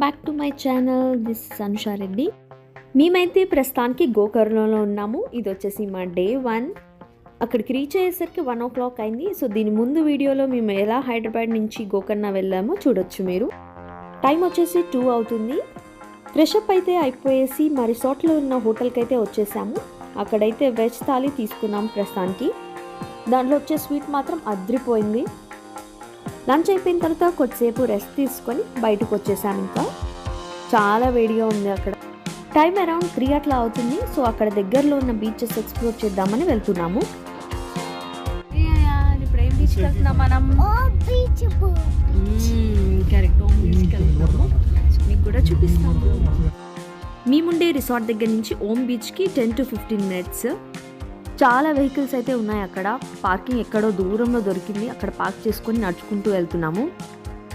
Back to my channel. This Anusha Reddy. మేమైతే ప్రస్తుతానికి గోకర్ణంలో ఉన్నాము. ఇది వచ్చేసి మా డే 1. అక్కడికి రీచ్ అయ్యేసరికి 1 o'clock అయింది. సో దీని ముందు వీడియోలో మేము ఎలా హైదరాబాద్ నుంచి గోకర్ణ వెళ్ళామో చూడొచ్చు మీరు. టైం వచ్చేసి 2 అవుతుంది. ఫ్రెషప్ అయితే అయిపోయేసి మా రిసార్ట్లో ఉన్న హోటల్కి అయితే వచ్చేసాము. అక్కడైతే వెజ్ థాలీ తీసుకున్నాం ప్రస్తుతానికి. దాంట్లో వచ్చే స్వీట్ మాత్రం అద్రిపోయింది. లంచ్ అయిపోయిన తర్వాత కొద్దిసేపు రెస్ట్ తీసుకొని బయటకు వచ్చేసాము. ఇంకా చాలా వేడిగా ఉంది అక్కడ. టైం అరౌండ్ 3 అట్లా అవుతుంది. సో అక్కడ దగ్గరలో ఉన్న బీచెస్ ఎక్స్ప్లోర్ చేద్దామని వెళ్తున్నాము. ఇప్పుడు ఏం బీచ్కి వెళ్తున్నాం మనం? కరెక్ట్, బీచ్కి వెళ్తున్నాము. మీకు కూడా చూపిస్తాము. మేముండే రిసార్ట్ దగ్గర నుంచి ఓమ్ బీచ్కి 10 to 15 minutes. చాలా వెహికల్స్ అయితే ఉన్నాయి అక్కడ. పార్కింగ్ ఎక్కడో దూరంలో దొరికింది. అక్కడ పార్క్ చేసుకొని నడుచుకుంటూ వెళ్తున్నాము.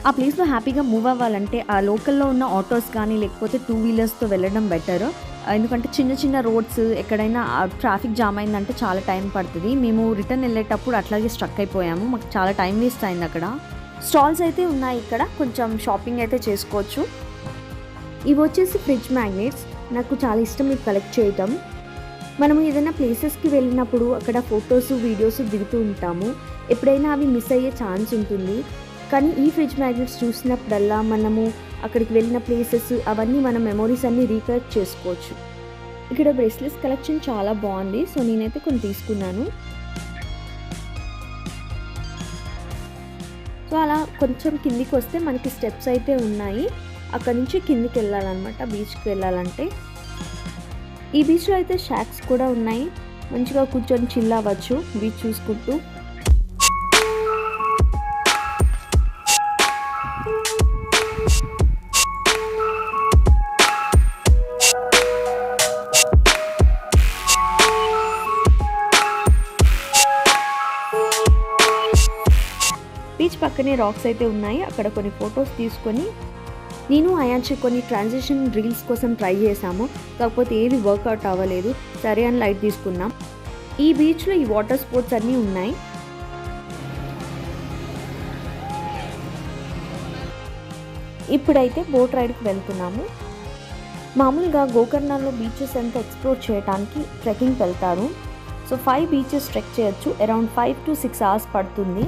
ఆ ప్లేస్లో హ్యాపీగా మూవ్ అవ్వాలంటే ఆ లోకల్లో ఉన్న ఆటోస్ కానీ లేకపోతే 2 wheelersతో వెళ్ళడం బెటర్. ఎందుకంటే చిన్న చిన్న రోడ్స్ ఎక్కడైనా ట్రాఫిక్ జామ్ అయిందంటే చాలా టైం పడుతుంది. మేము రిటర్న్ వెళ్ళేటప్పుడు అట్లాగే స్ట్రక్ అయిపోయాము. మాకు చాలా టైం వేస్ట్ అయింది అక్కడ. స్టాల్స్ అయితే ఉన్నాయి ఇక్కడ, కొంచెం షాపింగ్ అయితే చేసుకోవచ్చు. ఇవి వచ్చేసి ఫ్రిడ్జ్ మ్యాగ్నెట్స్. నాకు చాలా ఇష్టం ఇవి కలెక్ట్ చేయటం. మనము ఏదైనా ప్లేసెస్కి వెళ్ళినప్పుడు అక్కడ ఫొటోస్ వీడియోస్ దిగుతూ ఉంటాము. ఎప్పుడైనా అవి మిస్ అయ్యే ఛాన్స్ ఉంటుంది. కానీ ఈ ఫ్రిడ్జ్ మ్యాగ్నెట్స్ చూసినప్పుడల్లా మనము అక్కడికి వెళ్ళిన ప్లేసెస్ అవన్నీ మన మెమోరీస్ అన్నీ రీకలెక్ట్ చేసుకోవచ్చు. ఇక్కడ బ్రేస్లెట్స్ కలెక్షన్ చాలా బాగుంది. సో నేనైతే కొన్ని తీసుకున్నాను. సో అలా కొంచెం కిందికి వస్తే మనకి స్టెప్స్ అయితే ఉన్నాయి. అక్కడ నుంచి కిందికి వెళ్ళాలన్నమాట బీచ్కి వెళ్ళాలంటే. ఈ బీచ్లో అయితే షాక్స్ కూడా ఉన్నాయి. మంచిగా కూర్చొని చిల్ అవ్వచ్చు బీచ్ చూసుకుంటూ. బీచ్ పక్కనే రాక్స్ అయితే ఉన్నాయి. అక్కడ కొన్ని ఫొటోస్ తీసుకొని నేను అయాన్షి కొన్ని ట్రాన్సిషన్ రీల్స్ కోసం ట్రై చేశాము. కాకపోతే ఏది వర్కౌట్ అవ్వలేదు. సరే అని లైట్ తీసుకున్నాం. ఈ బీచ్లో ఈ వాటర్ స్పోర్ట్స్ అన్నీ ఉన్నాయి. ఇప్పుడైతే బోట్ రైడ్కి వెళ్తున్నాము. మామూలుగా గోకర్ణలో బీచెస్ అంతా ఎక్స్ప్లోర్ చేయడానికి ట్రెక్కింగ్ వెళ్తారు. సో 5 బీచెస్ ట్రెక్ చేయొచ్చు. అరౌండ్ 5 to 6 hours పడుతుంది.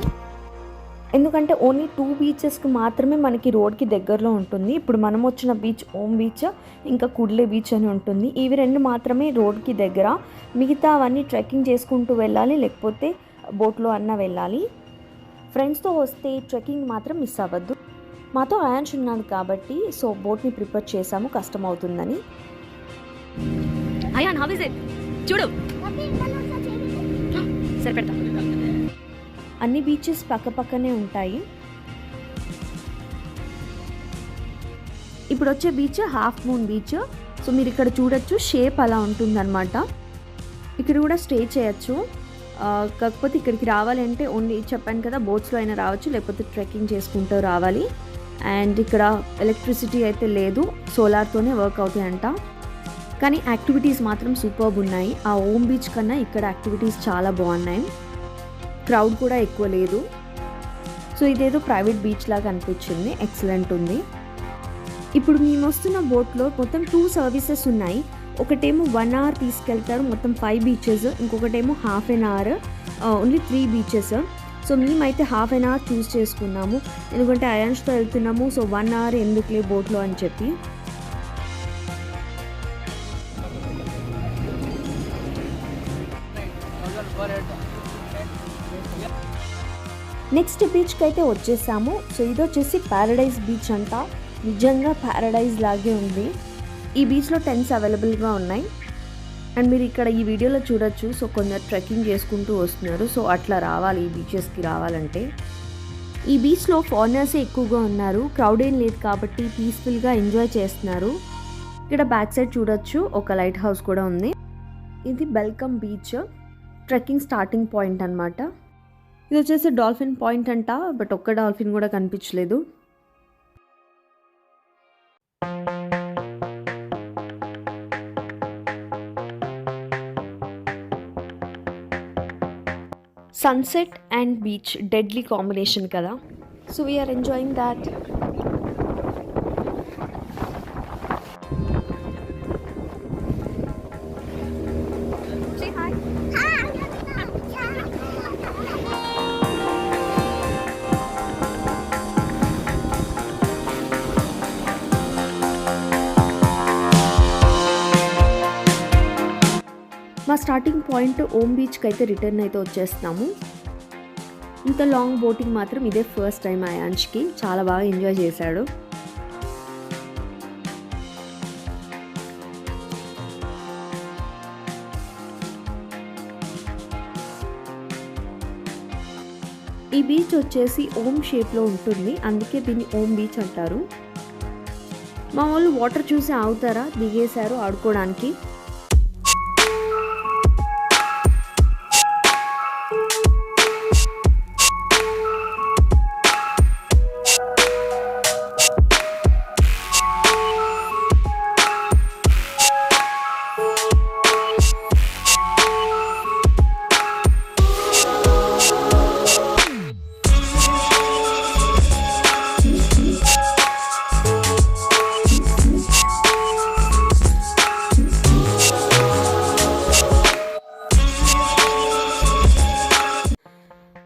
ఎందుకంటే ఓన్లీ 2 బీచెస్కి మాత్రమే మనకి రోడ్కి దగ్గరలో ఉంటుంది. ఇప్పుడు మనం వచ్చిన బీచ్ ఓమ్ బీచ్, ఇంకా కుడ్లే బీచ్ అని ఉంటుంది. ఇవి 2 మాత్రమే రోడ్కి దగ్గర. మిగతా అవన్నీ ట్రెక్కింగ్ చేసుకుంటూ వెళ్ళాలి, లేకపోతే బోట్లో అన్న వెళ్ళాలి. ఫ్రెండ్స్తో వస్తే ట్రెక్కింగ్ మాత్రం మిస్ అవ్వద్దు. మాతో అయాన్ష్ ఉన్నాడు కాబట్టి సో బోట్ని ప్రిపేర్ చేసాము, కష్టం అవుతుందని. Ayaan, how is it? చూడు సరిపెడతా. అన్ని బీచెస్ పక్కపక్కనే ఉంటాయి. ఇప్పుడు వచ్చే beach half moon beach. So మీరు ఇక్కడ చూడొచ్చు, షేప్ అలా ఉంటుందన్నమాట. ఇక్కడ కూడా స్టే చేయొచ్చు. కాకపోతే ఇక్కడికి రావాలి అంటే ఓన్లీ చెప్పాను కదా, బోట్స్లో అయినా రావచ్చు, లేకపోతే ట్రెక్కింగ్ చేసుకుంటూ రావాలి. అండ్ ఇక్కడ ఎలక్ట్రిసిటీ అయితే లేదు, సోలార్తోనే వర్క్ అవుతాయంట. కానీ యాక్టివిటీస్ మాత్రం సూపర్బ్ ఉన్నాయి. ఆ ఓమ్ బీచ్ కన్నా ఇక్కడ యాక్టివిటీస్ చాలా బాగున్నాయి. క్రౌడ్ కూడా ఎక్కువ లేదు. సో ఇదేదో ప్రైవేట్ బీచ్ లాగా అనిపించింది. ఎక్సలెంట్ ఉంది. ఇప్పుడు మేము వస్తున్న బోట్లో మొత్తం 2 సర్వీసెస్ ఉన్నాయి. ఒకటేమో 1 hour తీసుకెళ్తారు, మొత్తం 5 బీచెస్. ఇంకొకటేమో half an hour, only 3 beaches. So మేమైతే half an hour చూస్ చేసుకున్నాము. ఎందుకంటే అయాన్ష్తో వెళ్తున్నాము. సో 1 hour ఎందుకులే బోట్లో అని చెప్పి. నెక్స్ట్ బీచ్కి అయితే వచ్చేసాము. సో ఇది వచ్చేసి ప్యారడైజ్ బీచ్ అంట. నిజంగా ప్యారడైజ్ లాగే ఉంది. ఈ బీచ్లో టెంట్స్ అవైలబుల్గా ఉన్నాయి. అండ్ మీరు ఇక్కడ ఈ వీడియోలో చూడొచ్చు. సో కొందరు ట్రెక్కింగ్ చేసుకుంటూ వస్తున్నారు. సో అట్లా రావాలి ఈ బీచెస్కి రావాలంటే. ఈ బీచ్లో ఫారినర్సే ఎక్కువగా ఉన్నారు. క్రౌడ్ ఏం లేదు కాబట్టి పీస్ఫుల్గా ఎంజాయ్ చేస్తున్నారు. ఇక్కడ బ్యాక్ సైడ్ చూడొచ్చు, ఒక లైట్ హౌస్ కూడా ఉంది. ఇది Belekan beach, trekking starting point అన్నమాట. ఇది వచ్చేసి డాల్ఫిన్ పాయింట్ అంట. బట్ ఒక్క డాల్ఫిన్ కూడా కనిపించలేదు. Sunset and beach deadly combination కదా. So we're enjoying that. Starting point Om బీచ్కి అయితే రిటర్న్ అయితే వచ్చేస్తున్నాము. ఇంత లాంగ్ బోటింగ్ మాత్రం ఇదే ఫస్ట్ టైం అయాన్ష్కి. చాలా బాగా ఎంజాయ్ చేశాడు. ఈ బీచ్ వచ్చేసి ఓమ్ షేప్లో ఉంటుంది, అందుకే దీన్ని ఓమ్ బీచ్ అంటారు. మా వాళ్ళు వాటర్ చూసి ఆగుతారా, దిగేశారు ఆడుకోవడానికి.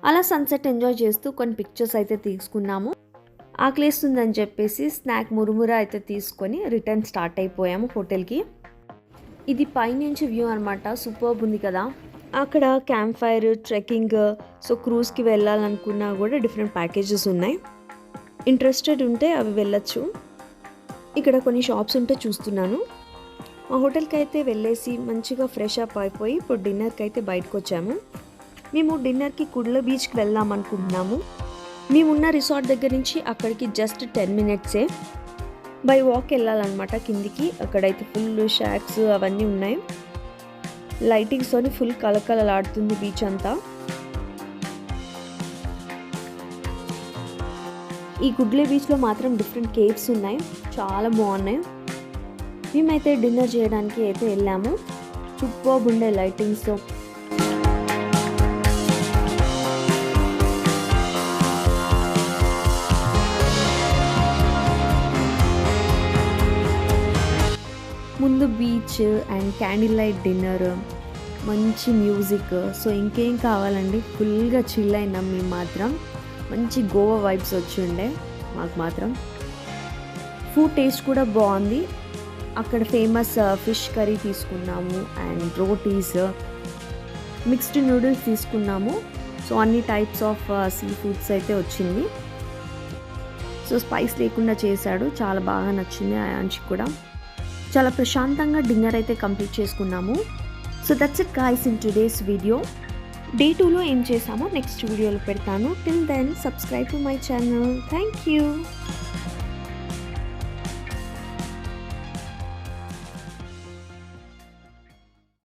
అలా సన్సెట్ ఎంజాయ్ చేస్తూ కొన్ని పిక్చర్స్ అయితే తీసుకున్నాము. ఆకలేస్తుందని చెప్పేసి స్నాక్ మురుమురా అయితే తీసుకొని రిటర్న్ స్టార్ట్ అయిపోయాము హోటల్కి. ఇది పైనుంచి వ్యూ అనమాట, సూపర్బ్ ఉంది కదా. అక్కడ క్యాంప్ ఫైర్, ట్రెక్కింగ్, సో క్రూజ్కి వెళ్ళాలనుకున్నా కూడా డిఫరెంట్ ప్యాకేజెస్ ఉన్నాయి. ఇంట్రెస్టెడ్ ఉంటే అవి వెళ్ళచ్చు. ఇక్కడ కొన్ని షాప్స్ ఉంటే చూస్తున్నాను. మా హోటల్కి అయితే వెళ్ళేసి మంచిగా ఫ్రెష్ అప్ అయిపోయి ఇప్పుడు డిన్నర్కి అయితే బయటకు వచ్చాము. మేము డిన్నర్కి కుడ్ల బీచ్కి వెళ్దాం అనుకుంటున్నాము. మేమున్న రిసార్ట్ దగ్గర నుంచి అక్కడికి జస్ట్ 10 minutes బై వాక్ వెళ్ళాలన్నమాట కిందికి. అక్కడైతే ఫుల్ షాక్స్ అవన్నీ ఉన్నాయి. లైటింగ్స్తోని ఫుల్ కలకలలాడుతుంది బీచ్ అంతా. ఈ గుడ్లే బీచ్లో మాత్రం డిఫరెంట్ కేవ్స్ ఉన్నాయి, చాలా బాగున్నాయి. మేమైతే డిన్నర్ చేయడానికి అయితే వెళ్ళాము. సూపర్బ్ ఉండే లైటింగ్స్తో. ముందు beach and candle light dinner, మంచి మ్యూజిక్, సో ఇంకేం కావాలండి. ఫుల్గా చిల్ అయినాం మేము మాత్రం. మంచి గోవా వైబ్స్ వచ్చి ఉండే మాకు మాత్రం. ఫుడ్ టేస్ట్ కూడా బాగుంది. అక్కడ ఫేమస్ ఫిష్ కర్రీ తీసుకున్నాము అండ్ రోటీస్, మిక్స్డ్ నూడిల్స్ తీసుకున్నాము. సో అన్ని టైప్స్ ఆఫ్ సీ ఫుడ్స్ అయితే వచ్చింది. సో స్పైస్ లేకుండా చేశాడు, చాలా బాగా నచ్చింది అయాన్షికి కూడా. చాలా ప్రశాంతంగా డిన్నర్ అయితే కంప్లీట్ చేసుకున్నాము. So that's it guys in today's video. Day 2లో ఏం చేసామో నెక్స్ట్ వీడియోలో పెడతాను. Till then subscribe to my channel. Thank you.